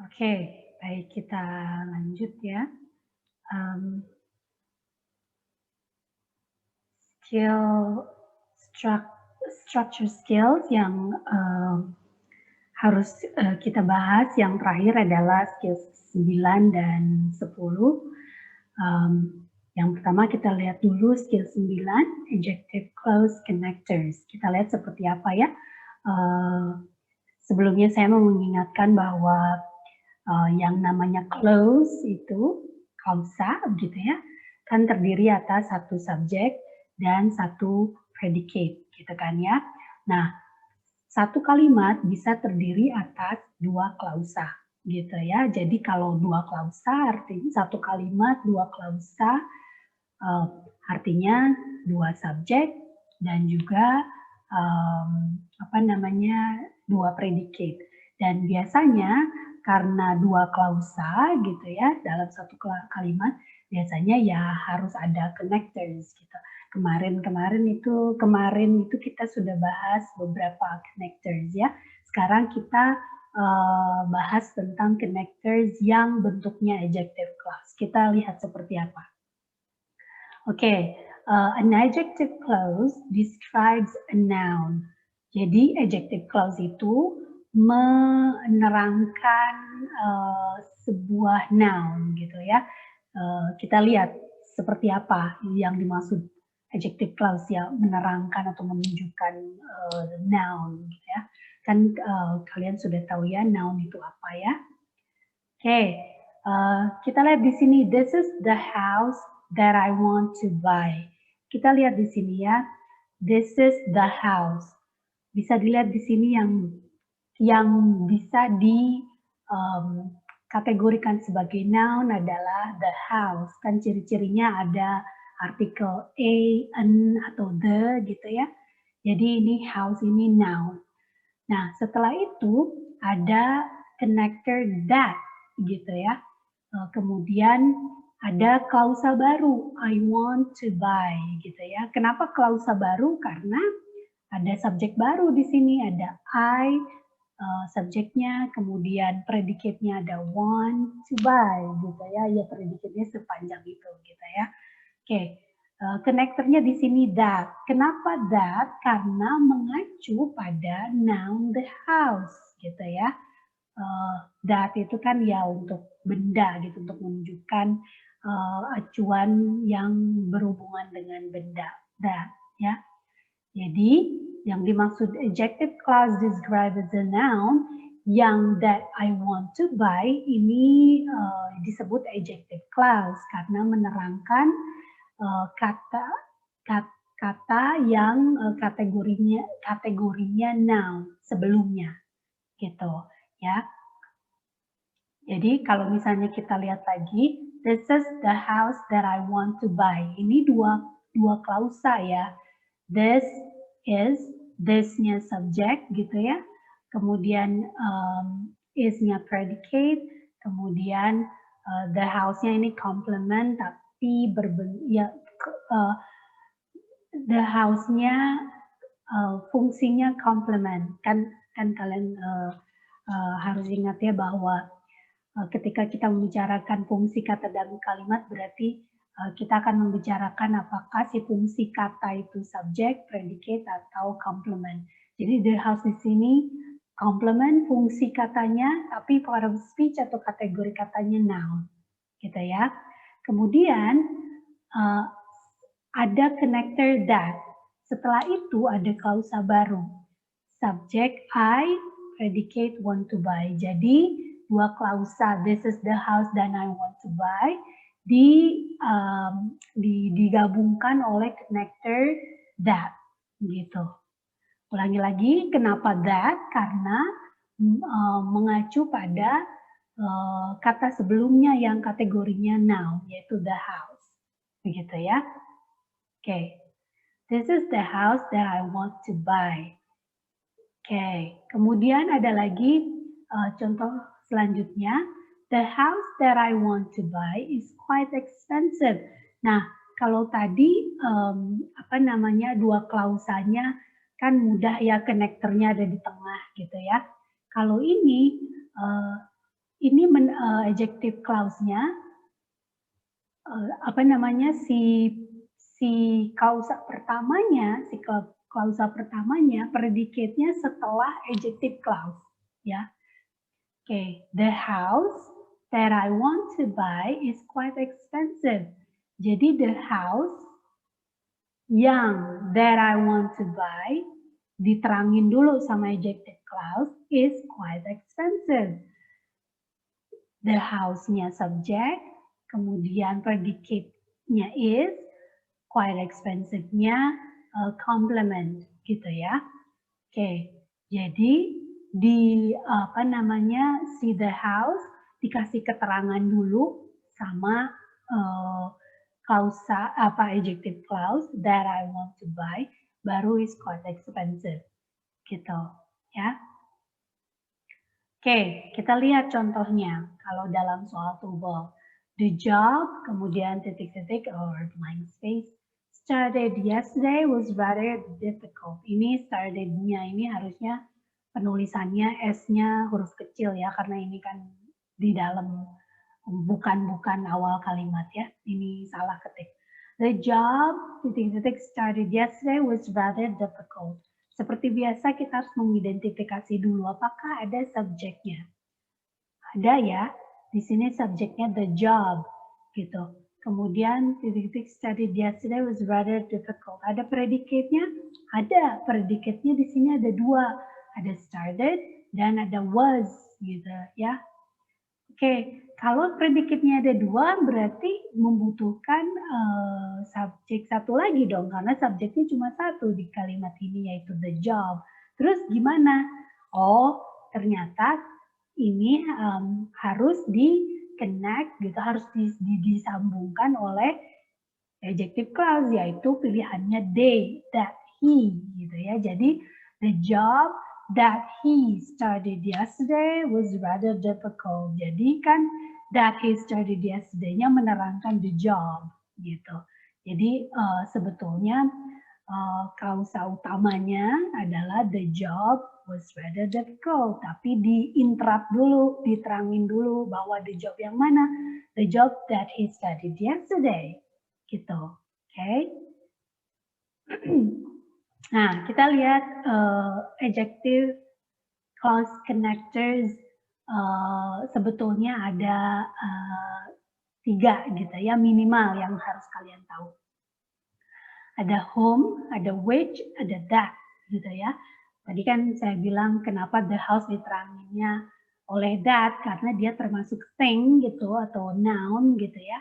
Oke, baik kita lanjut ya. Mmm, skill struc structure skills yang, harus, kita bahas yang terakhir adalah skill 9 dan 10. Yang pertama kita lihat dulu skill 9, adjective clause connectors. Kita lihat seperti apa ya. Eee, Sebelumnya saya mau mengingatkan bahwa yang namanya clause itu, klausa gitu ya, kan terdiri atas satu subjek dan satu predicate gitu kan ya. Nah, satu kalimat bisa terdiri atas dua klausa gitu ya. Jadi kalau dua klausa artinya satu kalimat dua klausa, eee, artinya dua subjek dan juga, apa namanya, dua predicate. Dan biasanya karena dua klausa gitu ya dalam satu kalimat, biasanya ya harus ada connectors gitu. Kemarin itu kita sudah bahas beberapa connectors ya. Sekarang kita, bahas tentang connectors yang bentuknya adjective clause. Kita lihat seperti apa. Oke, an adjective clause describes a noun. Jadi adjective clause itu menerangkan, sebuah noun gitu ya. Kita lihat seperti apa yang dimaksud adjective clause ya, menerangkan atau menunjukkan, noun gitu ya. Kan, kalian sudah tahu ya noun itu apa ya. Oke, kita lihat di sini, this is the house that I want to buy. Kita lihat di sini ya, this is the house. Bisa dilihat di sini yang bisa kategorikan sebagai noun adalah the house. Kan ciri-cirinya ada artikel a, an, atau the gitu ya. Jadi ini house ini noun. Nah, setelah itu ada connector that gitu ya. Kemudian ada klausa baru, I want to buy gitu ya. Kenapa klausa baru? Karena ada subjek baru di sini, ada I, subjeknya, kemudian predikatnya ada want to buy gitu ya. Ya predikatnya sepanjang itu gitu ya. Oke, konektornya di sini that. Kenapa that? Karena mengacu pada noun the house gitu ya. That itu kan ya untuk benda gitu, untuk menunjukkan acuan yang berhubungan dengan benda. That ya. Jadi yang dimaksud adjective clause describes a noun yang that I want to buy ini disebut adjective clause karena menerangkan kata kata yang kategorinya noun sebelumnya gitu ya. Jadi kalau misalnya kita lihat lagi, this is the house that I want to buy. Ini dua klausa ya. This is, this-nya subjek gitu ya. Kemudian is-nya predicate, kemudian the house-nya ini complement tapi ya the house-nya fungsinya complement. Kan kalian harus ingat ya bahwa ketika kita membicarakan fungsi kata dalam kalimat berarti kita akan membicarakan apakah si fungsi kata itu subjek, predicate, atau complement. Jadi the house di sini complement fungsi katanya, tapi part of speech atau kategori katanya noun, gitu ya. Kemudian uh, ada connector that. Setelah itu ada klausa baru. Subject I, predicate want to buy. Jadi dua klausa this is the house dan I want to buy digabungkan oleh connector that gitu. Ulangi lagi, kenapa that? Karena mengacu pada kata sebelumnya yang kategorinya noun yaitu the house. Begitu ya. Oke. This is the house that I want to buy. Oke, kemudian ada lagi contoh selanjutnya. The house that I want to buy is quite expensive. Nah, kalau tadi apa namanya dua klausanya kan mudah ya konektornya ada di tengah gitu ya. Kalau ini ini adjective clause-nya apa namanya si klausa pertamanya, klausa pertamanya predicate-nya setelah adjective clause ya. Oke, the house that I want to buy is quite expensive. Jadi the house yang that I want to buy diterangin dulu sama adjective clause is quite expensive. The house-nya subject, kemudian predicate-nya is, quite expensive-nya complement gitu ya. Oke, jadi di apa namanya si the house dikasih keterangan dulu sama klausa adjective clause that I want to buy, baru is quite expensive gitu ya. Oke, kita lihat contohnya. Kalau dalam soal tubal, the job, kemudian titik-titik or blank space, started yesterday was rather difficult. Ini started-nya ini harusnya penulisannya S-nya huruf kecil ya, karena ini kan di dalam bukan awal kalimat ya. Ini salah ketik. The job, titik-titik started yesterday was rather difficult. Seperti biasa kita harus mengidentifikasi dulu apakah ada subjeknya. Ada ya, di sini subjeknya the job gitu. Kemudian titik-titik studied yesterday was rather difficult. Ada predicate-nya? Ada. Predicate-nya di sini ada dua. Ada started dan ada was gitu ya. Oke, kalau predicate-nya ada dua berarti membutuhkan subjek satu lagi dong, karena subjeknya cuma satu di kalimat ini yaitu the job. Terus gimana? Oh, ternyata ini harus di-connect gitu, harus disambungkan oleh adjective clause yaitu pilihannya they, that, he gitu ya. Jadi the job that he started yesterday was rather difficult. Jadi kan that he started yesterday-nya menerangkan the job gitu. Jadi sebetulnya klausa utamanya adalah the job was rather difficult, tapi di-interrupt dulu, diterangin dulu bahwa the job yang mana? The job that he studied yesterday. Gitu. Oke. Nah, kita lihat adjective clause connectors sebetulnya ada 3 gitu ya minimal yang harus kalian tahu. Ada whom, ada which, ada that gitu ya. Tadi kan saya bilang kenapa the house diteranginnya oleh that karena dia termasuk thing gitu atau noun gitu ya.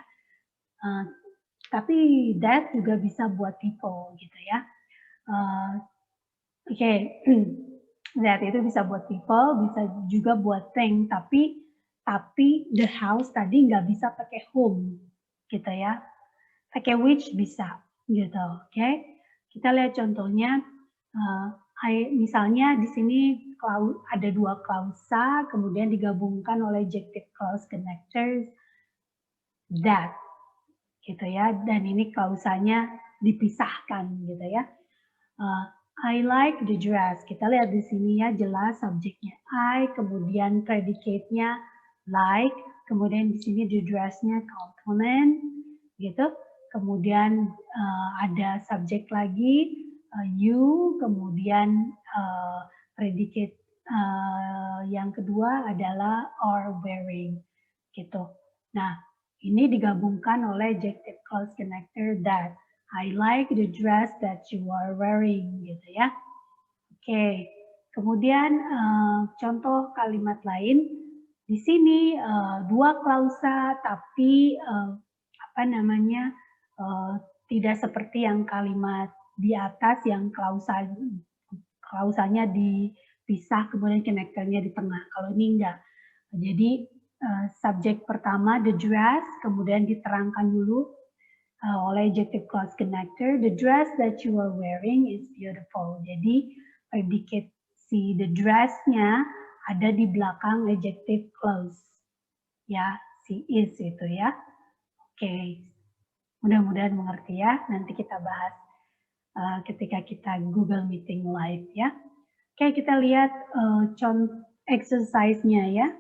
Tapi that juga bisa buat people gitu ya. Oke, that itu bisa buat people, bisa juga buat thing, tapi the house tadi nggak bisa pakai whom gitu ya. Pakai which bisa gitu, oke? Kita lihat contohnya, misalnya di sini ada 2 klausa, kemudian digabungkan oleh adjective clause connectors that gitu ya, dan ini klausanya dipisahkan gitu ya. I like the dress. Kita lihat di sini ya jelas subjeknya I, kemudian predicate-nya like, kemudian di sini the dress-nya complement gitu. Kemudian ada subjek lagi you, kemudian predicate yang kedua adalah are wearing gitu. Nah, ini digabungkan oleh adjective clause connector that. I like the dress that you are wearing gitu ya. Oke, kemudian contoh kalimat lain. Di sini 2 klausa tapi apa namanya tidak seperti yang kalimat di atas yang klausanya dipisah kemudian connectornya di tengah. Kalau ini enggak. Jadi subjek pertama the dress kemudian diterangkan dulu oleh adjective clause connector, the dress that you are wearing is beautiful. Jadi predicate si the dress-nya ada di belakang adjective clause. Ya, si is itu ya. Oke, mudah-mudahan mengerti ya. Nanti kita bahas ketika kita Google Meeting live ya. Oke, kita lihat contoh exercise-nya ya.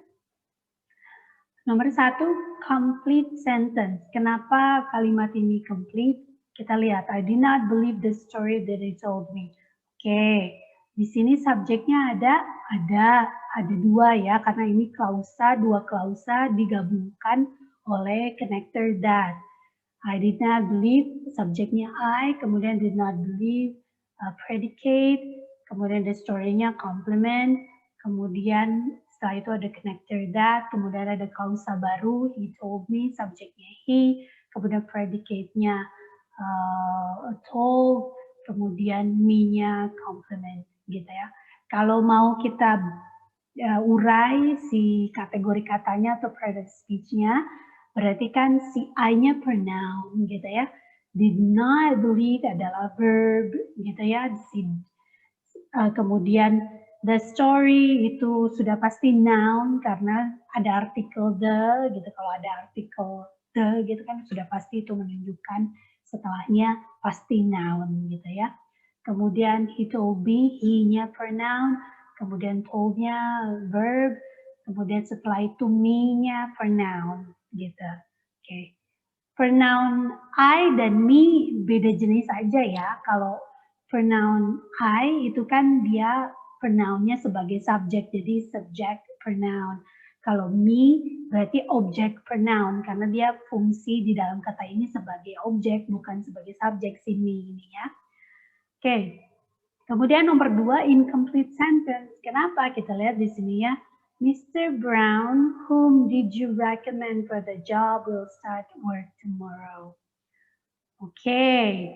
Nomor 1, complete sentence. Kenapa kalimat ini complete? Kita lihat, I did not believe the story that they told me. Oke, di sini subjeknya ada dua ya, karena ini klausa, dua klausa digabungkan oleh connector that. I did not believe, subjeknya I, kemudian did not believe, predicate, kemudian the story-nya complement, kemudian setelah itu ada connector that, kemudian ada klausa baru, he told me, subjeknya he, kemudian predicate-nya told, kemudian me-nya complement, gitu ya. Kalau mau kita urai si kategori katanya atau product speech-nya, berarti kan si I-nya pronoun gitu ya. Did not believe adalah verb gitu ya. Kemudian the story itu sudah pasti noun karena ada artikel the gitu. Kalau ada artikel the gitu kan sudah pasti itu menunjukkan setelahnya pasti noun gitu ya. Kemudian he told me, he-nya pronoun, kemudian told-nya verb, kemudian setelah itu me-nya pronoun gitu. Oke. Pronoun I dan me beda jenis aja ya. Kalau pronoun I itu kan dia pronounnya sebagai subjek, jadi subject pronoun. Kalau me berarti object pronoun karena dia fungsi di dalam kata ini sebagai objek bukan sebagai subjek si me ini ya. Oke. Kemudian nomor 2, incomplete sentence. Kenapa? Kita lihat di sini ya. Mr. Brown, whom did you recommend for the job will start work tomorrow. Oke.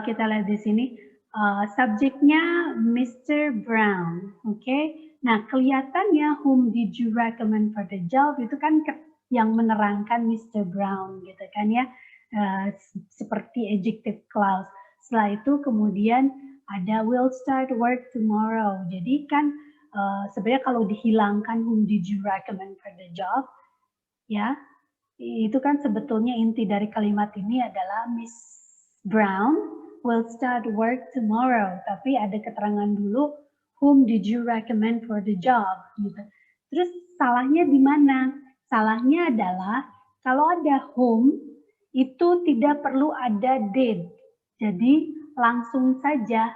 Kita lihat di sini. Subjeknya Mr. Brown. Oke. Nah, kelihatannya whom did you recommend for the job itu kan yang menerangkan Mr. Brown gitu kan ya. Seperti adjective clause. Setelah itu kemudian ada will start work tomorrow. Jadi kan sebenarnya kalau dihilangkan whom did you recommend for the job, ya itu kan sebetulnya inti dari kalimat ini adalah Miss Brown will start work tomorrow. Tapi ada keterangan dulu whom did you recommend for the job gitu. Terus salahnya di mana? Salahnya adalah kalau ada whom itu tidak perlu ada did. Jadi langsung saja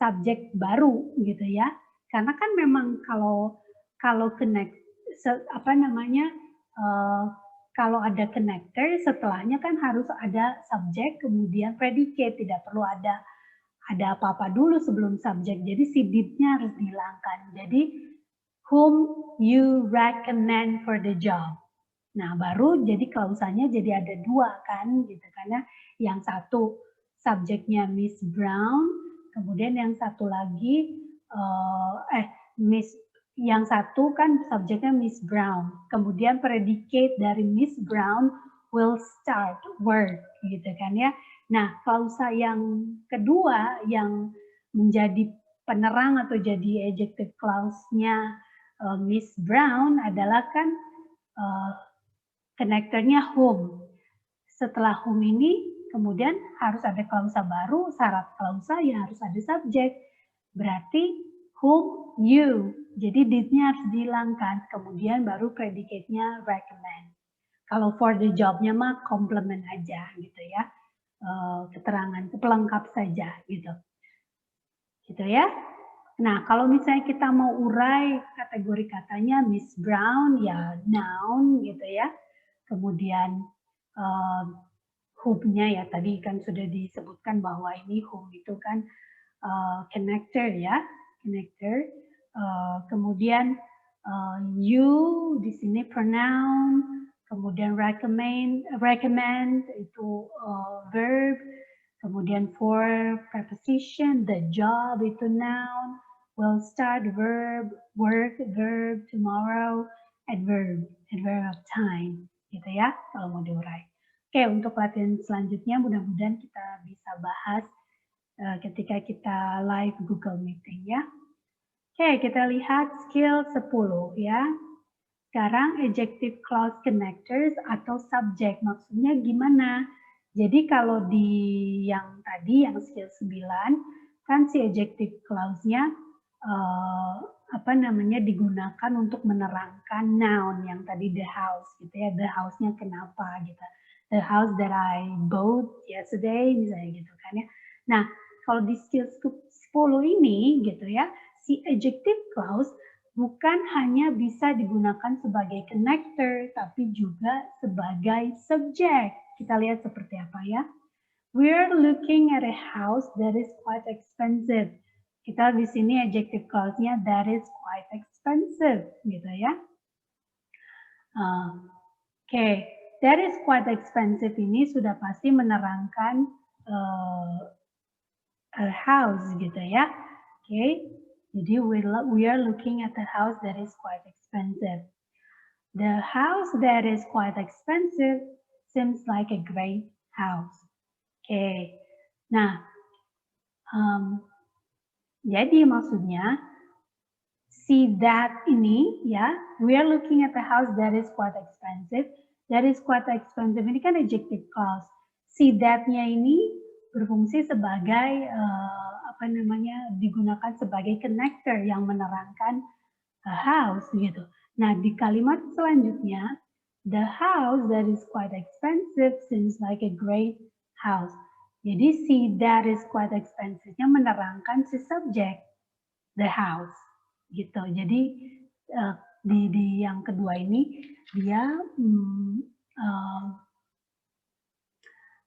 subjek baru gitu ya. Karena kan memang kalau connect kalau ada connector setelahnya kan harus ada subjek kemudian predicate, tidak perlu ada apa-apa dulu sebelum subjek. Jadi si did-nya harus dihilangkan. Jadi whom you recommend for the job. Nah, baru jadi klausanya jadi ada dua kan gitu karena yang satu subjeknya Miss Brown, kemudian yang satu lagi yang satu kan subjeknya Miss Brown, kemudian predicate dari Miss Brown will start work gitu kan ya. Nah, klausa yang kedua yang menjadi penerang atau jadi adjective clause-nya Miss Brown adalah kan connector-nya whom. Setelah whom ini kemudian harus ada klausa baru, syarat klausa ya harus ada subjek. Berarti whom you. Jadi did-nya harus dihilangkan, kemudian baru predicate-nya recommend. Kalau for the job-nya mah complement aja gitu ya. Keterangan pelengkap saja gitu. Gitu ya. Nah, kalau misalnya kita mau urai kategori katanya Miss Brown ya noun gitu ya. Kemudian whom-nya ya tadi kan sudah disebutkan bahwa ini whom itu kan connector ya, connector. Kemudian you di sini pronoun, kemudian recommend itu verb, kemudian for preposition, the job itu noun, will start verb, work verb, tomorrow adverb of time, gitu ya kalau mau diurai. Oke, untuk latihan selanjutnya mudah-mudahan kita bisa bahas ketika kita live Google Meeting ya. Oke, kita lihat skill 10 ya. Sekarang adjective clause connectors atau subject, maksudnya gimana? Jadi kalau di yang tadi, yang skill 9, kan si adjective clause-nya apa namanya, digunakan untuk menerangkan noun yang tadi the house gitu ya, the house-nya kenapa gitu. The house that I bought yesterday misalnya gitu kan ya. Nah, kalau di skills 10 ini gitu ya, si adjective clause bukan hanya bisa digunakan sebagai connector, tapi juga sebagai subject. Kita lihat seperti apa ya. We're looking at a house that is quite expensive. Kita di sini adjective clause-nya that is quite expensive, gitu ya. Oke, that is quite expensive ini sudah pasti menerangkan a house, gitu ya. Oke, jadi we are looking at a house that is quite expensive. The house that is quite expensive seems like a great house. Oke, nah, jadi maksudnya see that ini ya, we are looking at a house that is quite expensive. That is quite expensive ini kan adjective clause. See that-nya ini berfungsi sebagai apa namanya, digunakan sebagai connector yang menerangkan a house gitu. Nah, di kalimat selanjutnya, the house that is quite expensive seems like a great house. Jadi si that is quite expensive-nya menerangkan si subjek, the house gitu. Jadi di yang kedua ini dia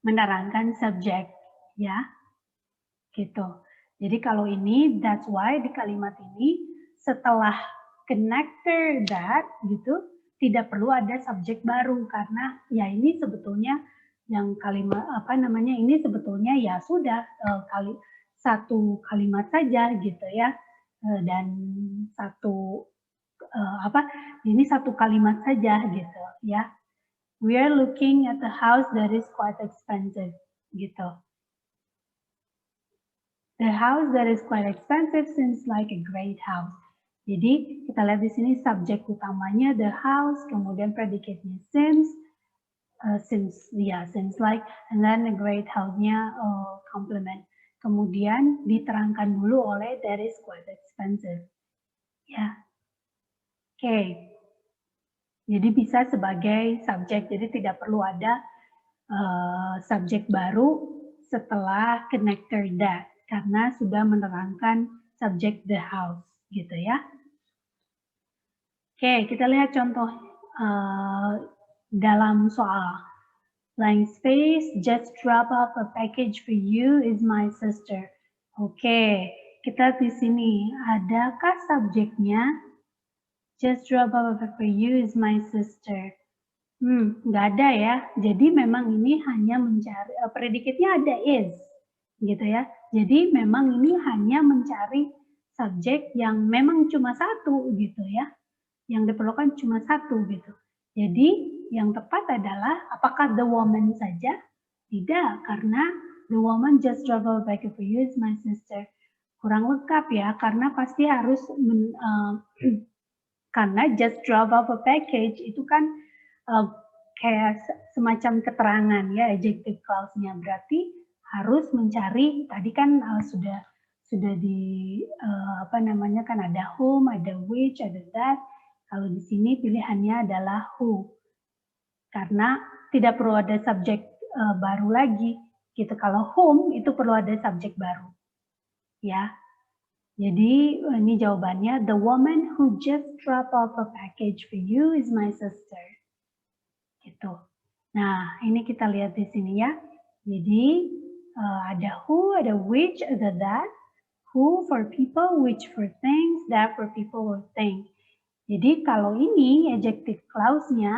menerangkan subjek ya, gitu. Jadi kalau ini that's why di kalimat ini setelah connector that gitu tidak perlu ada subjek baru karena ya ini sebetulnya yang kalimat apa namanya ini sebetulnya ya sudah satu kalimat saja gitu ya dan satu ini satu kalimat saja gitu ya. We are looking at a house that is quite expensive gitu. The house that is quite expensive seems like a great house. Jadi kita lihat di sini subjek utamanya the house, kemudian predicate-nya seems like, and then the great house-nya complement. Kemudian diterangkan dulu oleh that is quite expensive. Ya, oke. Jadi bisa sebagai subjek, jadi tidak perlu ada subjek baru setelah connector that karena sudah menerangkan subjek the house gitu ya. Oke, kita lihat contoh dalam soal. Blank space, just drop off a package for you is my sister. Oke, kita di sini adakah subjeknya? Just drop off a package for you is my sister. Nggak ada ya. Jadi memang ini hanya mencari predikatnya ada is, gitu ya. Jadi memang ini hanya mencari subjek yang memang cuma satu, gitu ya. Yang diperlukan cuma satu, gitu. Jadi yang tepat adalah apakah the woman saja? Tidak, karena the woman just drop off a package for you is my sister. Kurang lengkap ya, karena pasti harus karena just drop off a package itu kan kayak semacam keterangan ya adjective clause-nya berarti harus mencari tadi kan sudah di apa namanya kan ada whom, ada which, ada that. Kalau di sini pilihannya adalah who. Karena tidak perlu ada subjek baru lagi gitu. Kalau whom itu perlu ada subjek baru. Ya. Jadi ini jawabannya, the woman who just drop off a package for you is my sister. Gitu. Nah, ini kita lihat di sini ya. Jadi ada who, ada which, ada that. Who for people, which for things, that for people or things. Jadi kalau ini adjective clause-nya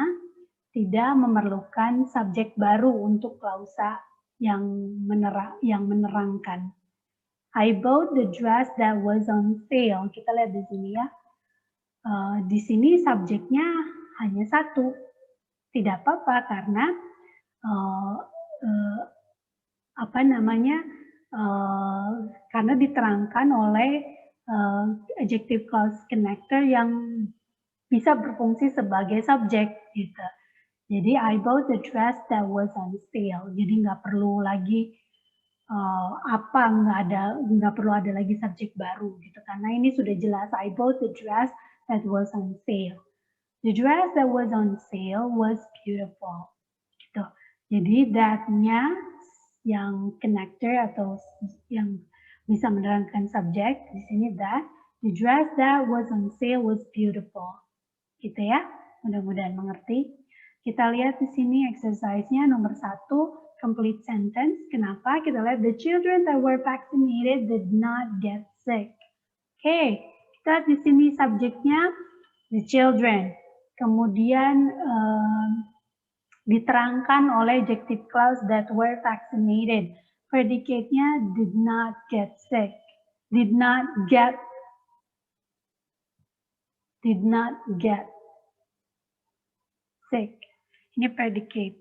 tidak memerlukan subjek baru untuk klausa yang menerangkan. I bought the dress that was on sale. Kita lihat di sini ya. Di sini subjeknya hanya satu. Tidak apa-apa karena apa namanya? Karena diterangkan oleh adjective clause connector yang bisa berfungsi sebagai subjek gitu. Jadi I bought the dress that was on sale. Jadi nggak perlu lagi apa, nggak perlu ada lagi subjek baru gitu, karena ini sudah jelas, I bought the dress that was on sale. The dress that was on sale was beautiful, gitu. Jadi that-nya yang connector atau yang bisa menerangkan subjek, di sini that, the dress that was on sale was beautiful, gitu ya. Mudah-mudahan mengerti. Kita lihat di sini exercise-nya nomor 1, complete sentence. Kenapa? Kita lihat the children that were vaccinated did not get sick. Oke, kita di sini subjeknya the children. Kemudian diterangkan oleh adjective clause that were vaccinated. Predicate-nya did not get sick. Did not get sick. Ini predicate.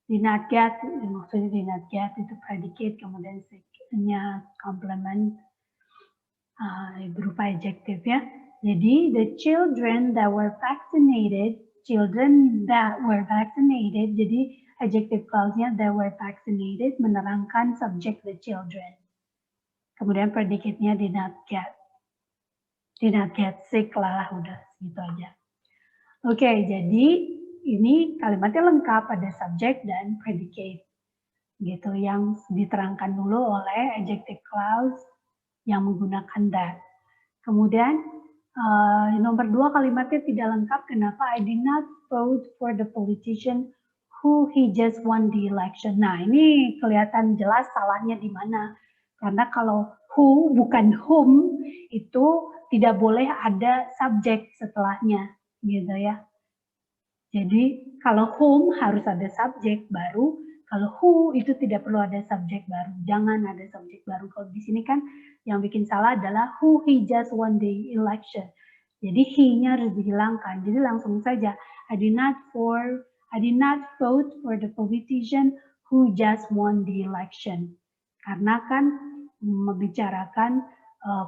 Did not get, maksudnya did not get itu predicate, kemudian sick-nya complement berupa adjective ya. Jadi the children that were vaccinated, jadi adjective clause-nya that were vaccinated menerangkan subject the children. Kemudian predicate-nya did not get sick lah, udah gitu aja. Oke, jadi ini kalimatnya lengkap, ada subject dan predicate gitu, yang diterangkan dulu oleh adjective clause yang menggunakan that. Kemudian nomor 2 kalimatnya tidak lengkap. Kenapa? I did not vote for the politician who he just won the election. Nah, ini kelihatan jelas salahnya di mana. Karena kalau who bukan whom, itu tidak boleh ada subjek setelahnya, gitu ya. Jadi kalau whom harus ada subjek baru, kalau who itu tidak perlu ada subjek baru. Jangan ada subjek baru. Kalau di sini kan yang bikin salah adalah who he just won the election. Jadi he-nya harus dihilangkan. Jadi langsung saja I did not vote for the politician who just won the election. Karena kan membicarakan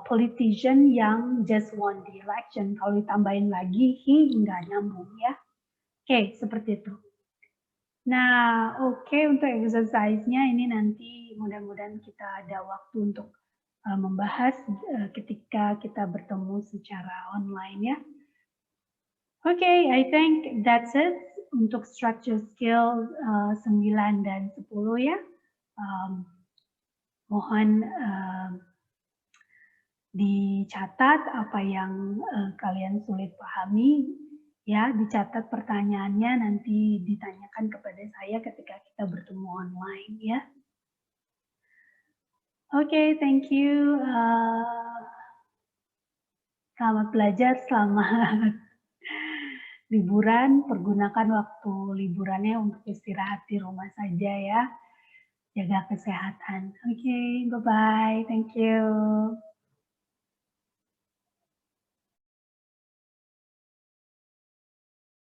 politician yang just won the election. Kalau ditambahin lagi he nggak nyambung ya. Oke, seperti itu. Nah, oke, untuk exercise-nya ini nanti mudah-mudahan kita ada waktu untuk membahas ketika kita bertemu secara online ya. Oke, I think that's it untuk structure skill 9 dan 10 ya. Mohon dicatat apa yang kalian sulit pahami. Ya, dicatat pertanyaannya, nanti ditanyakan kepada saya ketika kita bertemu online ya. Oke, thank you. Selamat belajar, selamat liburan. Pergunakan waktu liburannya untuk istirahat di rumah saja ya. Jaga kesehatan. Oke, bye-bye. Thank you.